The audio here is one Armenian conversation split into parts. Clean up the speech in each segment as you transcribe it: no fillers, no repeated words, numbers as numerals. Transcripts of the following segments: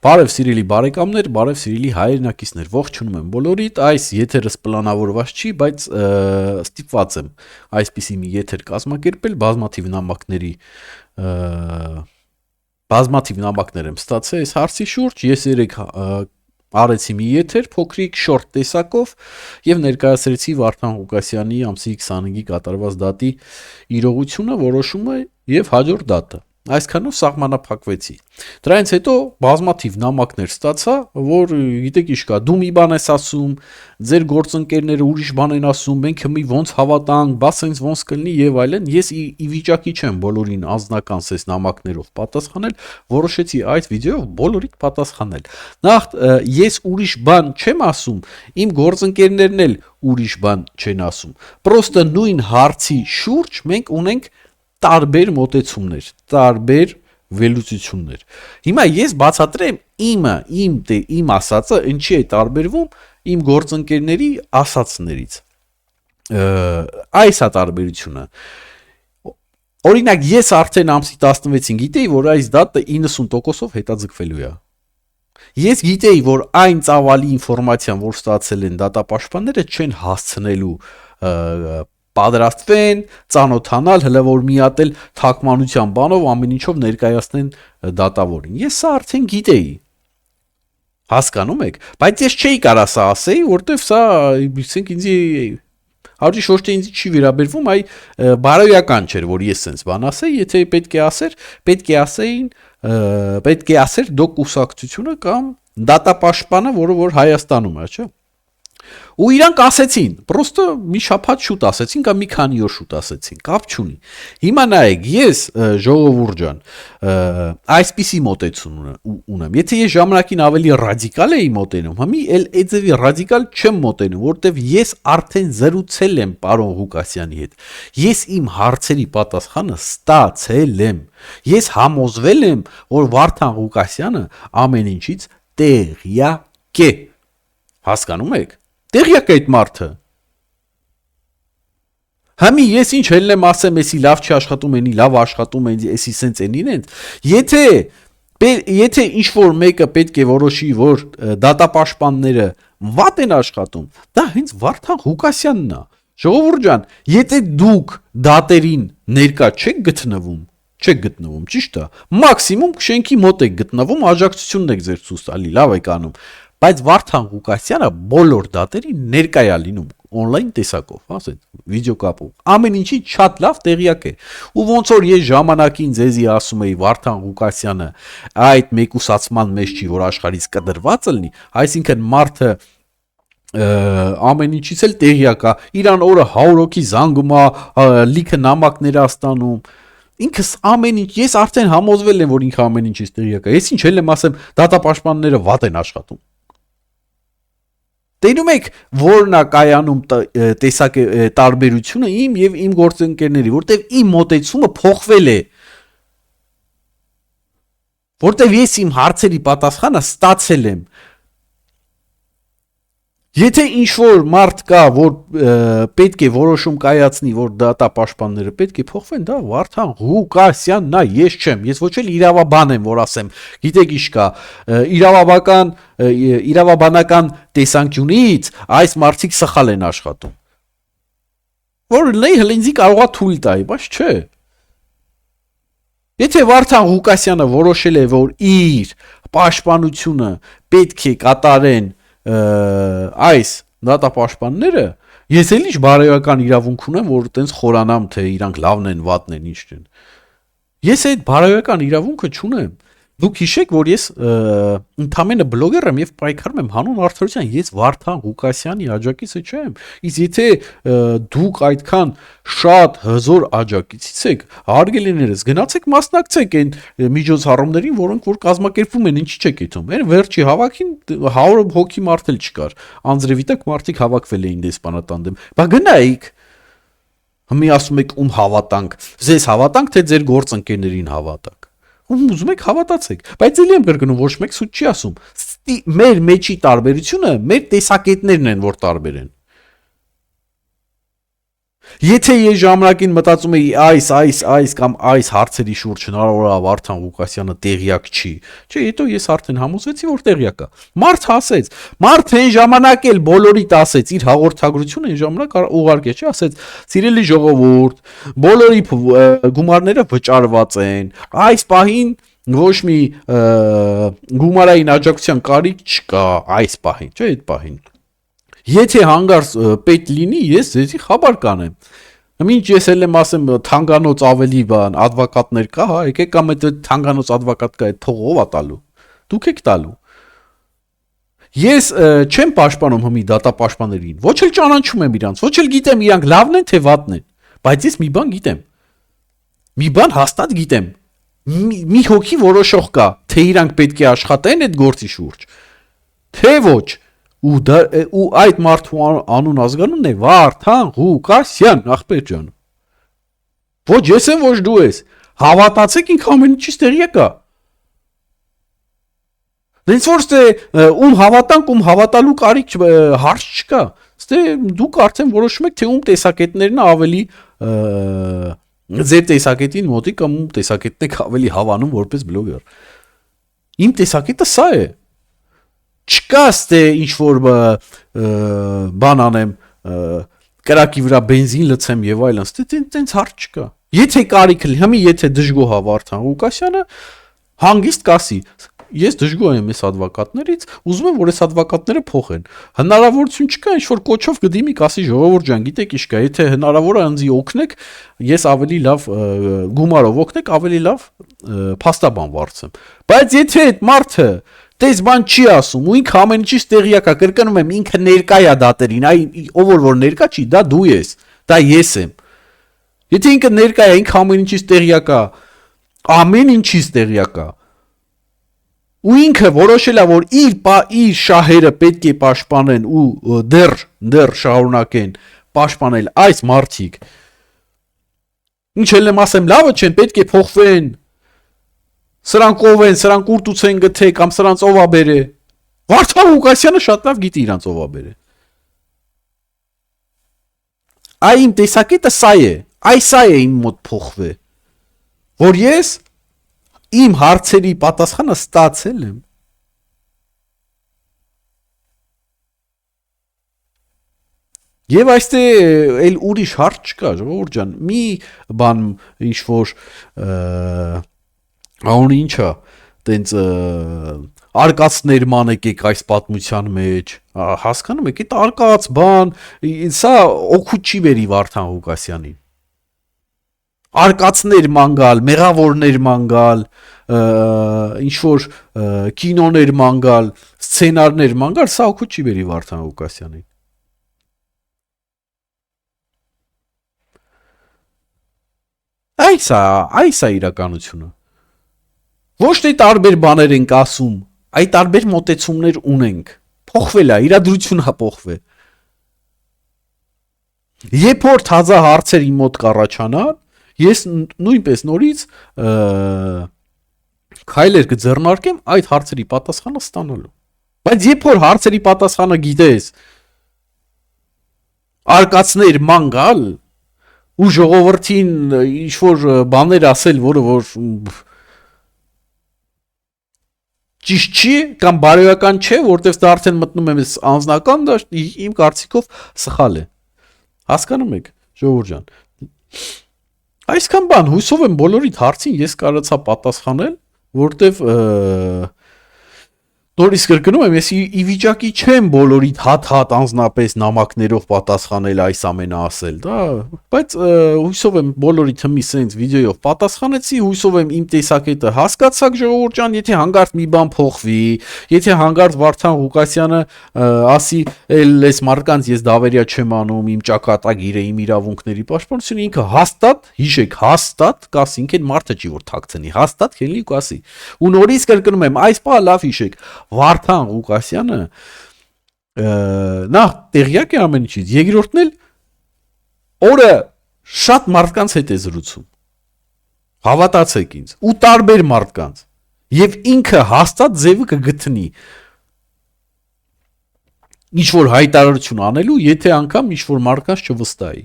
Բարև սիրելի բարեկամներ, բարև սիրելի հայրենակիցներ, ողջունում եմ բոլորիդ, այս եթերս պլանավորված չի, բայց ստիպված եմ այսպիսի մի եթեր կազմակերպել, բազմաթիվ նամակներ եմ ստացել այս հարցի շուրջ, ես երեք արեցի մի եթեր, փոքրիկ շորտ տեսակով եւ ներկայացրեցի Վարդան Ղուկասյանի ամսի 25-ի կատարված դատի իրողությունը, որոշումը եւ հաջորդ դատը։ Այսքանով սահմանափակվեցի։ Դրանից հետո բազմաթիվ նամակներ ստացա, որ գիտեք ինչ կա, դու մի բան ես ասում, ձեր գործընկերները ուրիշ բան են ասում, մենք մի ոնց հավատանք, բա սենց ոնց կլինի եւ այլն։ Ես ի վիճակի չեմ բոլորին անձնական սես նամակներով պատասխանել, որոշեցի այդ վիդեոյով բոլորիդ պատասխանել։ Նախ ես ուրիշ բան չեմ ասում, իմ գործընկերներն էլ ուրիշ բան չեն ասում։ Պրոստը նույն հարցի շուրջ մենք ունենք տարբեր մոտեցումներ, տարբեր վերլուծություններ։ Հիմա ես բացատրեմ իմ ասածը ինչի է տարբերվում իմ գործընկերների ասածներից։ Այս է տարբերությունը։ Օրինակ ես արդեն ամսի 16-ին գիտեի, որ այս դատը 90%-ով հետաձգվելու է։ Ես գիտեի, որ այն ծավալի ինֆորմացիան, որ ստացել են դատապաշտպանները, չեն հասցնելու պատրաստվեն, ծանոթանալ, հələ որ մի հատ էլ թակմանության բանով ամեն ինչով ներկայացնեն դատավորին։ Ես սա արդեն գիտեի։ Հասկանում եք, բայց ես չէի կարող սա ասեի, որտեվ սա, ասենք ինձ Հարուշի շոշտը ինձ չի վերաբերվում, այ բարոյական չէր, որ ես սենց բան ասեի, եթե պետք է ասեր դո կուսակցությունը կամ դատապաշտպանը, որ Հայաստանում է, չէ՞։ Ու իրանք ասեցին, պրոստը մի շաբաթ շուտ ասեցին կամ մի քանի օր շուտ ասեցին, կապ չունի։ Հիմա նայեք, ես ժողովուրդ ջան, այսպիսի մոտեցում ունեմ։ Եթե ես ժամանակին ավելի ռադիկալ էի մոտենում, հիմա էլ այդևի ռադիկալ չեմ մոտենում, որտեվ ես արդեն զրուցել եմ պարոն Ղուկասյանի հետ։ Ես իմ հարցերի պատասխանը ստացել եմ։ Ես համոզվել եմ, որ Վարդան Ղուկասյանը ամեն ինչից տեղյակ է։ Հասկանում եք։ Տեղյակ է այդ մարդը։ Համի ես ինչ ելնեմ ասեմ, էսի լավ չի աշխատում, էնի լավ աշխատում, էսի սենց էնին են։ Եթե ինչ որ մեկը պետք է որոշի, որ դատապաշտպանները վատ են աշխատում, դա հենց Վարդան Ղուկասյանն է։ Ժողովուրդ ջան, եթե դուք դատերին ներկա չեք գտնվում, ճիշտ է։ Մաքսիմում շենքի մոտ եք գտնվում, աջակցությունն եք ձեր ցույց տալի, լավ եք անում։ Բայց Վարդան Ղուկասյանը բոլոր դատերին ներկա է լինում on-line տեսակով, ասենք, վիդեոկապով։ Ամեն ինչի շատ լավ տեղյակ է։ Ու ոնց որ ես ժամանակին ձեզի ասում էի Վարդան Ղուկասյանը այդ մեկուսացման մեջ չի, որ աշխարհից կդրված լինի, այսինքն մարդը ամեն ինչից էլ տեղյակ է, իրան օրը 100 հոգի զանգում է, լիքը նամակներ է ստանում։ Ինքս ամեն ինչ, ես արդեն համոզվել եմ, որ ինքը ամեն ինչից տեղյակ է։ Ես ինչ էլ եմ ասեմ, դատապաշտպանները վատ են աշխատում։ Տենում եք, որն է կայանում տարբերությունը իմ եւ իմ գործընկերների, որտեվ իմ մոտեցումը փոխվել է։ Որտեվ ես իմ հարցերի պատասխանը ստացել եմ։ Եթե ինչ-որ մարդ կա, որ պետք է որոշում կայացնի, որ դատապաշտպանները պետք է փոխվեն, դա Վարդան Ղուկասյանն է, ես չեմ, ես ոչ էլ իրավաբան եմ, որ ասեմ, գիտեք ինչ կա, իրավաբանական տեսանկյունից այս մարդիկ սխալ են աշխատում։ Որ ինձ կարող է թույլ տալ, բայց չէ։ Եթե Վարդան Ղուկասյանը որոշել է, որ իր պաշտպանությունը պետք է կատարեն այս դատապաշտպանները, ես էլ ինչ բարոյական իրավունք ունեմ, որ տենց խորանամ, թե իրանք լավն են, վատն են, ինչ չեն։ Ես այդ բարոյական իրավունքը չունեմ։ Դուք հիշեք, որ ես ընդամենը բլոգեր եմ եւ պայքարում եմ հանուն արդարության, ես Վարդան Ղուկասյանի աջակիցը չեմ։ Իսկ եթե դուք այդքան շատ հզոր աջակիցից եք, հարգելիներս, գնացեք մասնակցեք այն միջոցառումներին, որոնք որ կազմակերպվում են, ինչի՞ չեք իթում։ Այն վերջի հավաքին 100 հոգի մարդ էլ չկար։ Անձրևիտակ մարդիկ հավաքվել էին դեսպանատան դեմ։ Բա գնայիք։ Հիմա ասում եք ում հավատանք։ Ձեզ հավատանք, թե ձեր գործընկերներին հավատանք։ Ում ուզում եք հավատացեք, բայց ելի եմ կրկնում, ոչ մեկ սուտ չի ասում։ Մեր մեջի տարբերությունը մեր տեսակետներն են, որ տարբեր են։ Եթե ես ժամանակին մտածում էի այս կամ այս հարցերի շուրջ հնարավոր է Վարդան Ղուկասյանը տեղյակ չի, չէ, հետո ես արդեն համոզվեցի, որ տեղյակ է։ Մարդ ասեց, մարդ այն ժամանակ էլ բոլորիդ ասեց, իր հաղորդագրությունը այն ժամանակ ուղարկեց, չէ, ասեց, «Սիրելի ժողովուրդ, բոլորի գումարները վճարված են, այս պահին ոչ մի գումարային աջակցության կարիք չկա, այս պահին, չէ, այդ պահին։ Եթե հանգարց պետք լինի, ես ձեզի խաբար կանեմ։ Մինչ ես էլ եմ ասեմ թանգանոց ավելի բան, advokatներ կա, հա, եկեք կամ այդ թանգանոց advokat կա, այդ փողը ով է տալու։ Դուք եք տալու։ Ես չեմ պաշտպանում հմի դատապաշտպաններին, ոչ էլ ճանաչում եմ իրանց, ոչ էլ գիտեմ իրանք լավն են թե վատն են, բայց ես մի բան գիտեմ։ Մի բան հաստատ գիտեմ։ Մի հոգի որոշող կա, թե իրանք պետք է աշխատեն այդ գործի շուրջ, թե ոչ։ Ու այդ մարդու անուն ազգանունն է Վարդան Ղուկասյան, ախպեր ջան։ Ոչ ես եմ, ոչ դու ես։ Հավատացեք, ինքը ամեն ինչից տեղյակ է։ Դենց որ ստե ում հավատանք, ում հավատալու կարիք հարց չկա։ Ստե դուք արդեն որոշում եք, թե ում տեսակետներն ավելի ձեր տեսակետին մոտիկ կամ ում տեսակետն եք ավելի հավանում որպես բլոգեր։ Իմ տեսակետը սա է։ Չկա ստե ինչ որ բան անեմ, կրակի վրա բենզին լցեմ եւ այլն, ստե տենց հարց չկա։ Եթե կարիք լինի, հիմա եթե դժգոհ է Վարդան Ղուկասյանը, հանգիստ կասի, ես դժգոհ եմ այս advokatներից, ուզում եմ որ այս advokatները փոխեն։ Հնարավորություն չկա ինչ որ կոչով գդիմի կասի ժողովուրդ ջան, գիտեք ինչ կա, եթե հնարավոր է ինձ օգնեք, ես ավելի լավ գումարով օգնեք, ավելի լավ փաստաբան վարձեմ։ Բայց եթե այդ մարդը Տես բան չի ասում, ու ինքը ամեն ինչից տեղյակ է, կրկնում եմ, ինքը ներկա է դատերին, ով որ ներկա չի, դա դու ես, դա ես եմ։ Եթե ինքը ներկա է, ինքը ամեն ինչից տեղյակ է, ամեն ինչից տեղյակ է։ Ու ինքը որոշել է, որ իր շահերը պետք է պաշտպանեն ու դեռ շարունակեն պաշտպանել այս մարդիկ։ Ինչ էլ եմ ասեմ, լավը չեն, պետք է փոխվեն։ Սրանք ով են, սրանք ուր տուց են գթե կամ սրանց ով ա բերե։ Վարդան Ղուկասյանը շատ լավ գիտի իրանց ով ա բերե։ Այ իմ տեսակետը սա է, սա է իմ մոտ փոխվե, որ ես իմ հարցերի պատասխանը ստացել եմ։ Եվ այստեղ էլ ուրիշ հարց չկա, ժողովուրդ ջան, մի բան ինչ որ Անունը ինչա, տենց արկածներ մանեկեք այս պատմության մեջ, հասկանում եք, այդ արկած բան, սա օգուտ չի բերի Վարդան Ղուկասյանին։ Արկածներ մանգալ, մեղավորներ մանգալ, ինչ որ կինոներ մանգալ, սցենարներ մանգալ, սա օգուտ չի բերի Վարդան Ղուկասյանին։ Այս է իրականությունը։ Ոչ թե տարբեր բաներ ենք ասում, այ տարբեր մոտեցումներ ունենք։ Փոխվել է, իրադրությունն է փոխվել։ Երբ որ թազա հարցեր իմ մոտ կառաջանան, ես նույնպես նորից քայլեր կձեռնարկեմ այդ հարցերի պատասխանը ստանալու։ Բայց երբ որ հարցերի պատասխանը գիտես, արկածներ մանգալ ու ժողովրդին ինչ որ բաներ ասել, որը որ ճիշտ չի կամ բարոյական չէ, որտեղ դա արդեն մտնում եմ անձնական, դա իմ կարծիքով սխալ է։ Հասկանում եք, ժողովուրդ ջան։ Այսքան բան, հույսով եմ բոլորիդ հարցին ես կարողացա պատասխանել, որտեղ նորից կրկնում եմ, ես ի վիճակի չեմ բոլորիդ հատ անձնապես նամակներով պատասխանել այս ամենը ասել, դա, բայց հույսով եմ բոլորիդ հմի սենց վիդեոյով պատասխանեցի, հույսով եմ իմ տեսակետը հասկացաք ժողովուրդ ջան, եթե հանգարտ մի բան փոխվի, եթե հանգարտ Վարդան Ղուկասյանը ասի, էլ այս մարդկանց ես դավերյա չեմ անում, իմ ճակատագիրը, իմ իրավունքների պաշտպանությունը, ինքը հաստատ, հիշեք, հաստատ կասի, ինքն մարդը չի որ թաքցնի, հաստատ քելի կասի։ Ու նորից կրկնում եմ, այս բանը լավ հիշեք, Վարդան Ղուկասյանը նախ տեղյակ է ամեն ինչից, երկրորդն էլ օրը շատ մարդկանց հետ է զրուցում, հավատացեք ինձ, ու տարբեր մարդկանց, եւ ինքը հաստատ ձևը կգտնի ինչ որ հայտարարություն անելու, եթե անգամ ինչ որ մարդկանց չվստահի։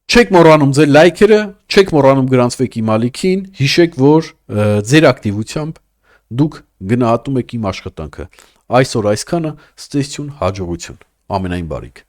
Չեք մոռանում ձեր լայքերը, չեք մոռանում գրանցվեք իմ ալիքին, հիշեք, որ ձեր ակտիվությամբ դուք գնահատում եք իմ աշխատանքը։ Այսօր այսքանը, ցտեսություն, հաջողություն, ամենայն բարիք։